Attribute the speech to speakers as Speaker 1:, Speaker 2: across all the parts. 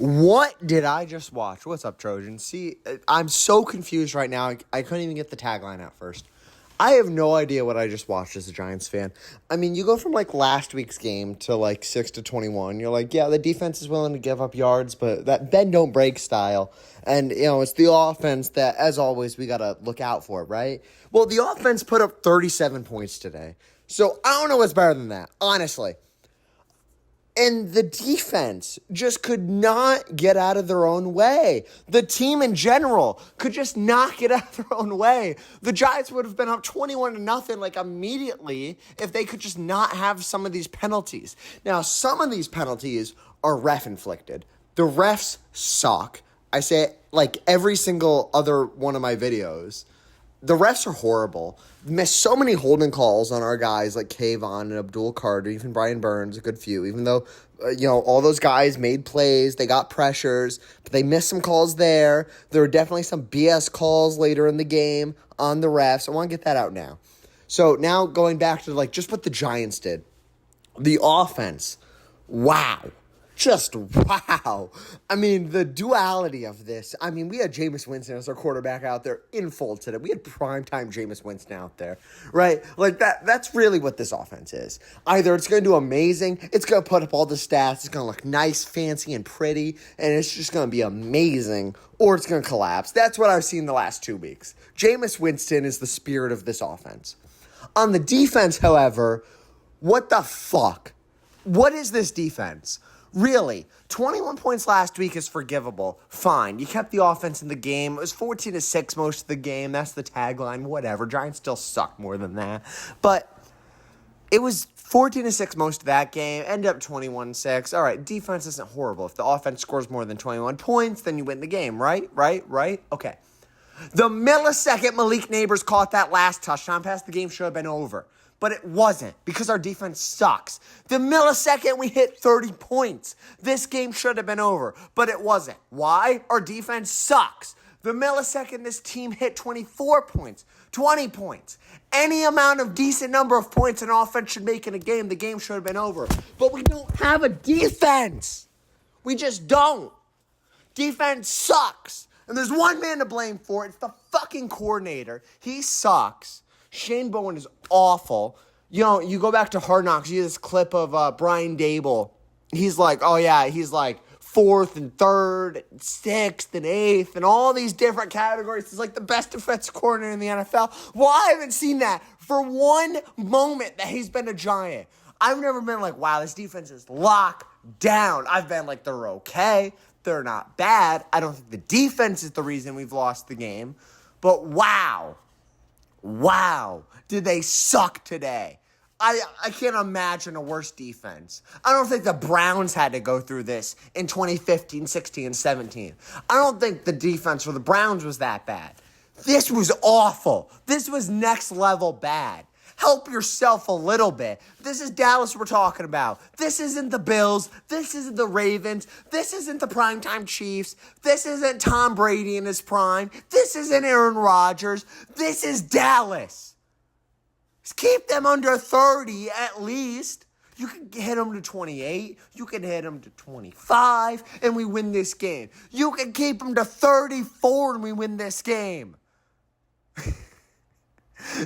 Speaker 1: What did I just watch? What's up, Trojan? See, I'm so confused right now. I couldn't even get the tagline at first. I have no idea what I just watched as a Giants fan. I mean, you go from like last week's game to like 6-21. You're like, yeah, the defense is willing to give up yards, but that bend don't break style. And, it's the offense that, as always, we got to look out for, right? Well, the offense put up 37 points today. So I don't know what's better than that, honestly. And the defense just could not get out of their own way. The team in general could just not get out of their own way. The Giants would have been up 21-0 like immediately if they could just not have some of these penalties. Now, some of these penalties are ref inflicted. The refs suck. I say it like every single other one of my videos. The refs are horrible. Missed so many holding calls on our guys like Kayvon and Abdul Carter, even Brian Burns, a good few. Even though, all those guys made plays, they got pressures, but they missed some calls there. There were definitely some BS calls later in the game on the refs. I want to get that out now. So now going back to just what the Giants did. The offense, wow. Just wow. I mean, the duality of this. I mean, we had Jameis Winston as our quarterback out there in full today. We had primetime Jameis Winston out there, right? Like that's really what this offense is. Either it's going to do amazing, it's going to put up all the stats, it's going to look nice, fancy, and pretty, and it's just going to be amazing, or it's going to collapse. That's what I've seen the last 2 weeks. Jameis Winston is the spirit of this offense. On the defense, however, what the fuck? What is this defense? Really, 21 points last week is forgivable. Fine. You kept the offense in the game. It was 14-6 most of the game. That's the tagline. Whatever. Giants still suck more than that. But it was 14-6 most of that game. Ended up 21-6. All right, defense isn't horrible. If the offense scores more than 21 points, then you win the game, right? Right? Okay. The millisecond Malik Neighbors caught that last touchdown pass, the game should have been over. But it wasn't, because our defense sucks. The millisecond we hit 30 points, this game should have been over, but it wasn't. Why? Our defense sucks. The millisecond this team hit 24 points, 20 points, any amount of decent number of points an offense should make in a game, the game should have been over. But we don't have a defense. We just don't. Defense sucks. And there's one man to blame for it. It's the fucking coordinator. He sucks. Shane Bowen is awful. You go back to Hard Knocks, you see this clip of Brian Dable. He's like, oh yeah, he's like 4th and 3rd, and 6th and 8th, and all these different categories. He's like the best defensive coordinator in the NFL. Well, I haven't seen that for one moment that he's been a Giant. I've never been like, wow, this defense is locked down. I've been like, they're okay. They're not bad. I don't think the defense is the reason we've lost the game. But wow, did they suck today. I can't imagine a worse defense. I don't think the Browns had to go through this in 2015, 16, and 17. I don't think the defense for the Browns was that bad. This was awful. This was next level bad. Help yourself a little bit. This is Dallas we're talking about. This isn't the Bills. This isn't the Ravens. This isn't the primetime Chiefs. This isn't Tom Brady in his prime. This isn't Aaron Rodgers. This is Dallas. Just keep them under 30 at least. You can hit them to 28. You can hit them to 25 and we win this game. You can keep them to 34 and we win this game.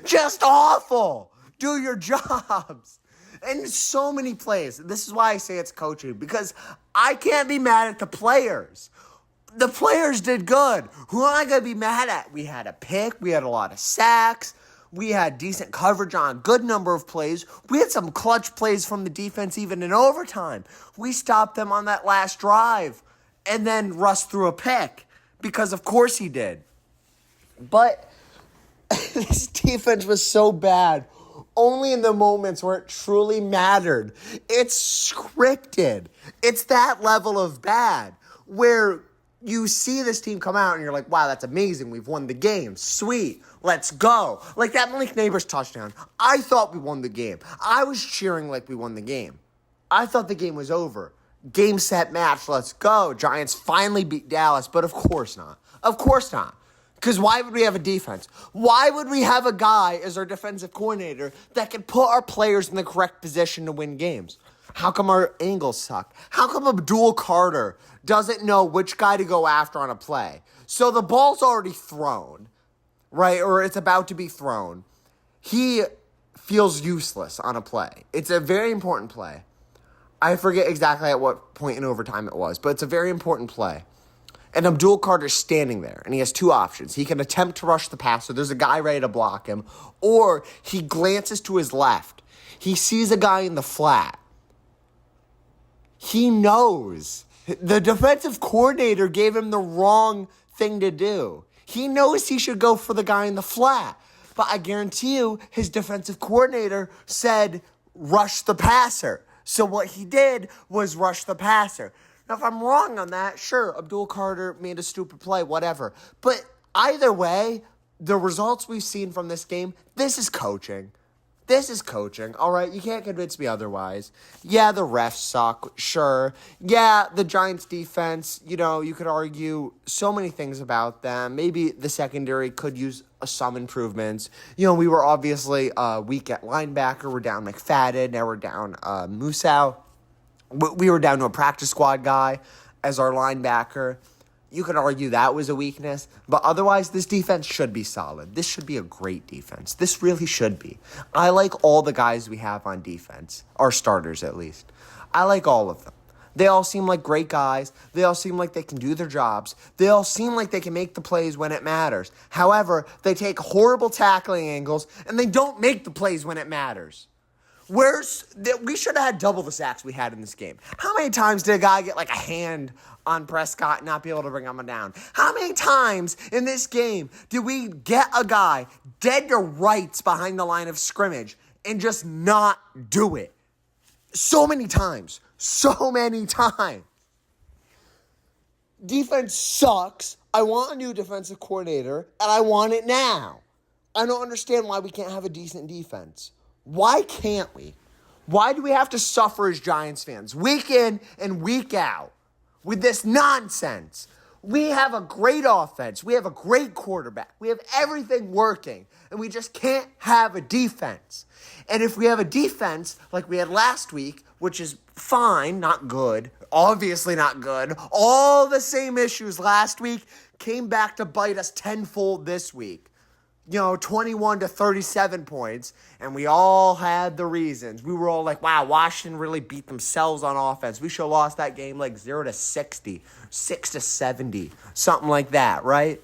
Speaker 1: Just awful. Do your jobs. And so many plays. This is why I say it's coaching, because I can't be mad at the players. The players did good. Who am I going to be mad at? We had a pick. We had a lot of sacks. We had decent coverage on a good number of plays. We had some clutch plays from the defense even in overtime. We stopped them on that last drive. And then Russ threw a pick, because of course he did. But this defense was so bad only in the moments where it truly mattered. It's scripted. It's that level of bad where you see this team come out and you're like, wow, that's amazing. We've won the game. Sweet. Let's go. Like that Malik Neighbors touchdown. I thought we won the game. I was cheering like we won the game. I thought the game was over. Game, set, match. Let's go. Giants finally beat Dallas, but of course not. Of course not. Because why would we have a defense? Why would we have a guy as our defensive coordinator that can put our players in the correct position to win games? How come our angles suck? How come Abdul Carter doesn't know which guy to go after on a play? So the ball's already thrown, right? Or it's about to be thrown. He feels useless on a play. It's a very important play. I forget exactly at what point in overtime it was, but it's a very important play. And Abdul Carter's standing there, and he has two options. He can attempt to rush the passer. There's a guy ready to block him. Or he glances to his left. He sees a guy in the flat. He knows. The defensive coordinator gave him the wrong thing to do. He knows he should go for the guy in the flat. But I guarantee you, his defensive coordinator said, rush the passer. So what he did was rush the passer. Now, if I'm wrong on that, sure, Abdul Carter made a stupid play, whatever. But either way, the results we've seen from this game, this is coaching. This is coaching, all right? You can't convince me otherwise. Yeah, the refs suck, sure. Yeah, the Giants' defense, you could argue so many things about them. Maybe the secondary could use some improvements. We were obviously weak at linebacker. We're down McFadden. Now we're down Musau. We were down to a practice squad guy as our linebacker. You could argue that was a weakness, but otherwise, this defense should be solid. This should be a great defense. This really should be. I like all the guys we have on defense, our starters at least. I like all of them. They all seem like great guys. They all seem like they can do their jobs. They all seem like they can make the plays when it matters. However, they take horrible tackling angles, and they don't make the plays when it matters. We should have had double the sacks we had in this game. How many times did a guy get like a hand on Prescott and not be able to bring him down? How many times in this game did we get a guy dead to rights behind the line of scrimmage and just not do it? So many times. So many times. Defense sucks. I want a new defensive coordinator, and I want it now. I don't understand why we can't have a decent defense. Why can't we? Why do we have to suffer as Giants fans week in and week out with this nonsense? We have a great offense. We have a great quarterback. We have everything working, and we just can't have a defense. And if we have a defense like we had last week, which is fine, not good, obviously not good, all the same issues last week came back to bite us tenfold this week. 21 to 37 points, and we all had the reasons. We were all like, wow, Washington really beat themselves on offense. We should have lost that game like 0 to 60, 6 to 70, something like that, right?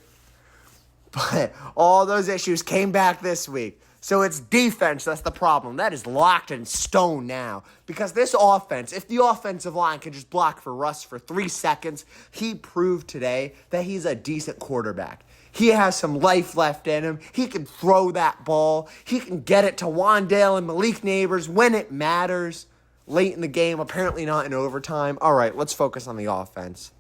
Speaker 1: But all those issues came back this week. So it's defense that's the problem. That is locked in stone now. Because this offense, if the offensive line can just block for Russ for 3 seconds, he proved today that he's a decent quarterback. He has some life left in him. He can throw that ball. He can get it to Wandale and Malik Neighbors when it matters. Late in the game, apparently not in overtime. All right, let's focus on the offense.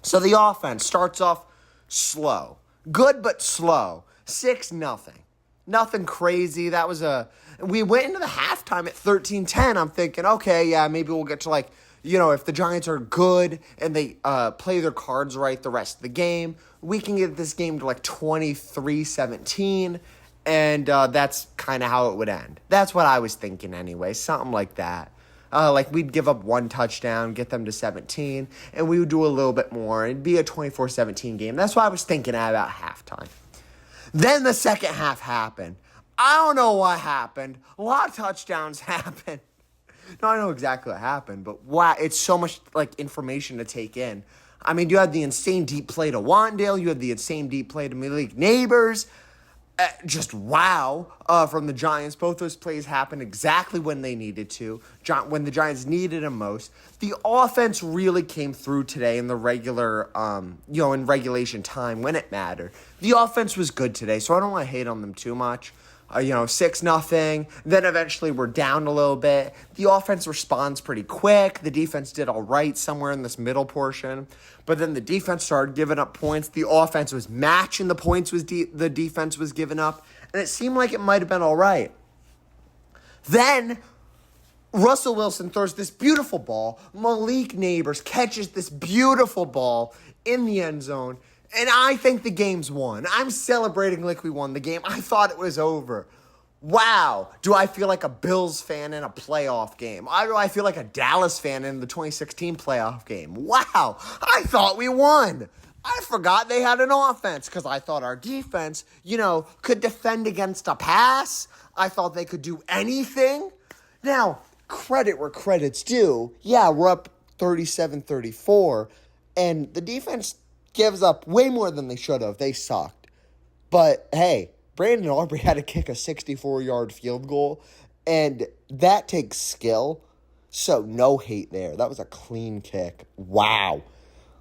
Speaker 1: So the offense starts off slow. Good, but slow. 6-0. Nothing crazy. We went into the halftime at 13-10. I'm thinking, okay, yeah, maybe we'll get to if the Giants are good and they play their cards right the rest of the game, we can get this game to 23-17, and that's kind of how it would end. That's what I was thinking anyway, something like that. We'd give up 1 touchdown, get them to 17, and we would do a little bit more and be a 24-17 game. That's what I was thinking about halftime. Then the second half happened. I don't know what happened. A lot of touchdowns happened. No, I know exactly what happened, but wow, it's so much information to take in. I mean, you had the insane deep play to Wandale. You had the insane deep play to Malik Neighbors. Just wow from the Giants. Both those plays happened exactly when they needed to, when the Giants needed them most. The offense really came through today in the regular, in regulation time when it mattered. The offense was good today, so I don't want to hate on them too much. 6-0. Then eventually we're down a little bit. The offense responds pretty quick. The defense did all right somewhere in this middle portion. But then the defense started giving up points. The offense was matching the points the defense was giving up. And it seemed like it might have been all right. Then Russell Wilson throws this beautiful ball. Malik Neighbors catches this beautiful ball in the end zone. And I think the game's won. I'm celebrating like we won the game. I thought it was over. Wow, do I feel like a Bills fan in a playoff game? Why do I feel like a Dallas fan in the 2016 playoff game? Wow, I thought we won. I forgot they had an offense because I thought our defense, could defend against a pass. I thought they could do anything. Now, credit where credit's due. Yeah, we're up 37-34, and the defense gives up way more than they should have. They sucked. But, hey, Brandon Aubrey had to kick a 64-yard field goal, and that takes skill, so no hate there. That was a clean kick. Wow.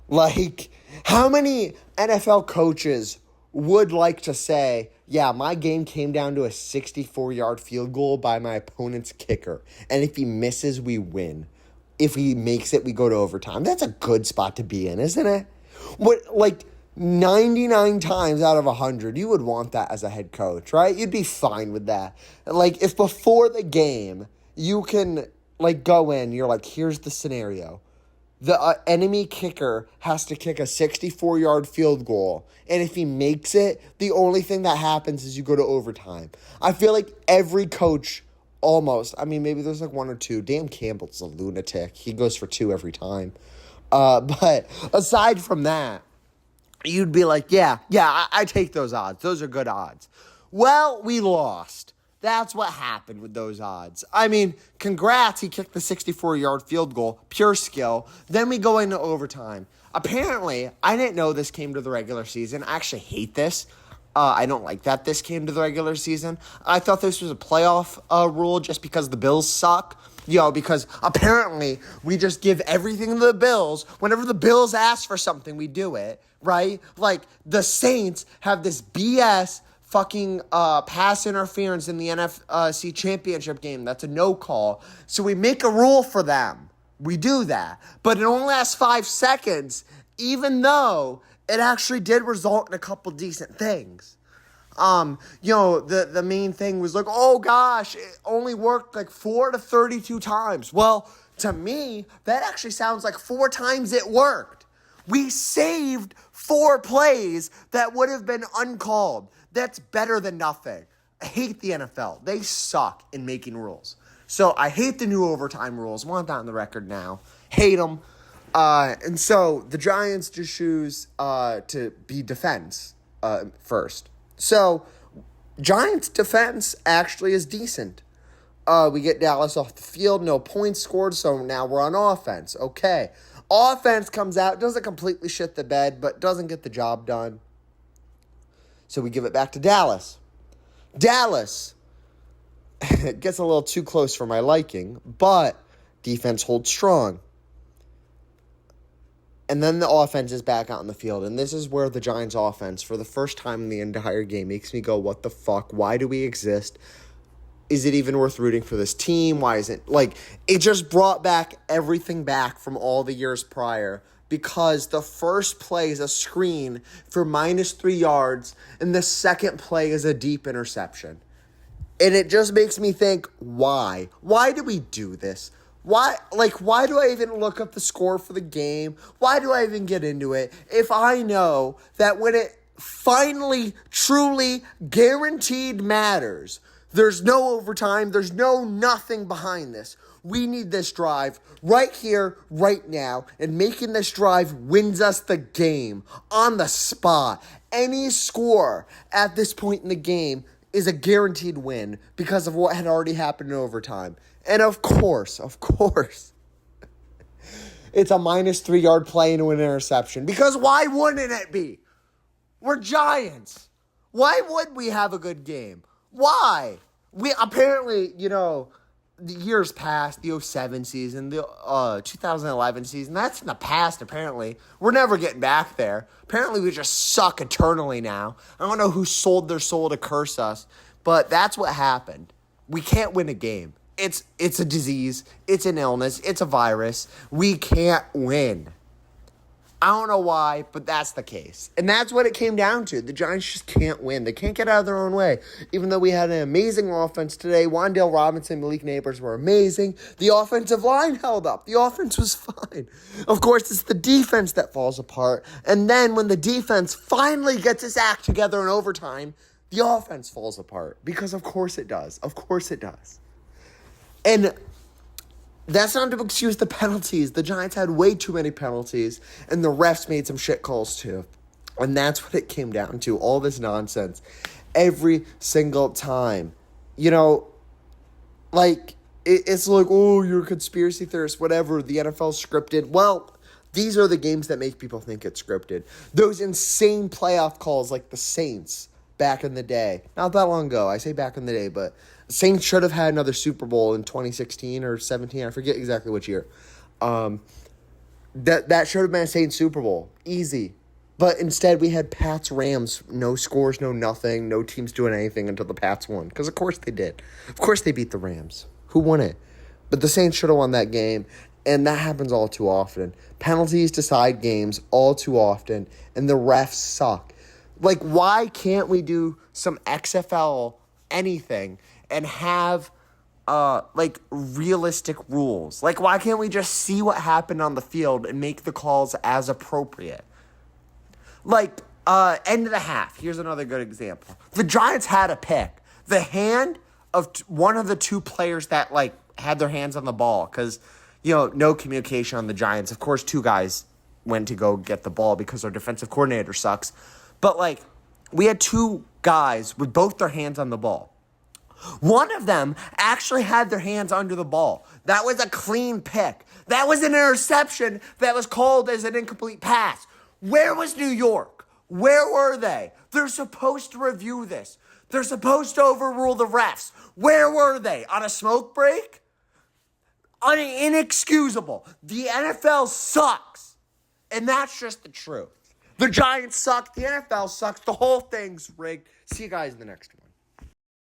Speaker 1: Like, how many NFL coaches would like to say, yeah, my game came down to a 64-yard field goal by my opponent's kicker, and if he misses, we win. If he makes it, we go to overtime. That's a good spot to be in, isn't it? 99 times out of 100, you would want that as a head coach, right? You'd be fine with that. Like, if before the game, you can, go in, you're like, here's the scenario. The enemy kicker has to kick a 64-yard field goal, and if he makes it, the only thing that happens is you go to overtime. I feel like every coach almost, maybe there's one or two. Dan Campbell's a lunatic. He goes for 2 every time. But aside from that, you'd be like, yeah, I take those odds. Those are good odds. Well, we lost. That's what happened with those odds. Congrats, he kicked the 64-yard field goal. Pure skill. Then we go into overtime. Apparently, I didn't know this came to the regular season. I actually hate this. I don't like that this came to the regular season. I thought this was a playoff rule just because the Bills suck. Because apparently we just give everything to the Bills. Whenever the Bills ask for something, we do it, right? Like, the Saints have this BS fucking pass interference in the NFC Championship game. That's a no call. So we make a rule for them. We do that. But it only lasts 5 seconds, even though it actually did result in a couple decent things. The main thing was like, oh gosh, it only worked 4 to 32 times. Well, to me, that actually sounds like 4 times it worked. We saved 4 plays that would have been uncalled. That's better than nothing. I hate the NFL. They suck in making rules. So I hate the new overtime rules. Want that on the record now. Hate them. And so the Giants just choose to be defense first. So Giants defense actually is decent. We get Dallas off the field, no points scored, so now we're on offense. Okay. Offense comes out, doesn't completely shit the bed, but doesn't get the job done. So we give it back to Dallas. Dallas gets a little too close for my liking, but defense holds strong. And then the offense is back out in the field, and this is where the Giants' offense, for the first time in the entire game, makes me go, what the fuck? Why do we exist? Is it even worth rooting for this team? Why isn't it just brought back everything back from all the years prior, because the first play is a screen for -3 yards, and the second play is a deep interception. And it just makes me think, why? Why do we do this? Why do I even look up the score for the game? Why do I even get into it if I know that when it finally, truly, guaranteed matters, there's no overtime, there's no nothing behind this. We need this drive right here, right now, and making this drive wins us the game on the spot. Any score at this point in the game is a guaranteed win because of what had already happened in overtime. And of course, it's a -3 yard play into an interception. Because why wouldn't it be? We're Giants. Why would we have a good game? Why? We apparently, the years past, the 2007 season, the 2011 season, that's in the past, apparently. We're never getting back there. Apparently, we just suck eternally now. I don't know who sold their soul to curse us, but that's what happened. We can't win a game. It's a disease. It's an illness. It's a virus. We can't win. I don't know why, but that's the case. And that's what it came down to. The Giants just can't win. They can't get out of their own way. Even though we had an amazing offense today, Wan'Dale Robinson, Malik Neighbors were amazing. The offensive line held up. The offense was fine. Of course, it's the defense that falls apart. And then when the defense finally gets its act together in overtime, the offense falls apart because of course it does. Of course it does. And that's not to excuse the penalties. The Giants had way too many penalties, and the refs made some shit calls too. And that's what it came down to, all this nonsense. Every single time. You know, like, it's like, oh, you're a conspiracy theorist, whatever, the NFL's scripted. Well, these are the games that make people think it's scripted. Those insane playoff calls like the Saints back in the day. Not that long ago. I say back in the day, but the Saints should have had another Super Bowl in 2016 or 17. I forget exactly which year. That should have been a Saints Super Bowl. Easy. But instead, we had Pats-Rams. No scores, no nothing. No teams doing anything until the Pats won. Because of course they did. Of course they beat the Rams. Who won it? But the Saints should have won that game. And that happens all too often. Penalties decide games all too often. And the refs suck. Like, why can't we do some XFL anything and have, realistic rules? Like, why can't we just see what happened on the field and make the calls as appropriate? Like, end of the half. Here's another good example. The Giants had a pick. The hand of one of the two players that, had their hands on the ball because, no communication on the Giants. Of course, two guys went to go get the ball because our defensive coordinator sucks. But, we had two guys with both their hands on the ball. One of them actually had their hands under the ball. That was a clean pick. That was an interception that was called as an incomplete pass. Where was New York? Where were they? They're supposed to review this. They're supposed to overrule the refs. Where were they? On a smoke break? Inexcusable. The NFL sucks. And that's just the truth. The Giants suck. The NFL sucks. The whole thing's rigged. See you guys in the next one.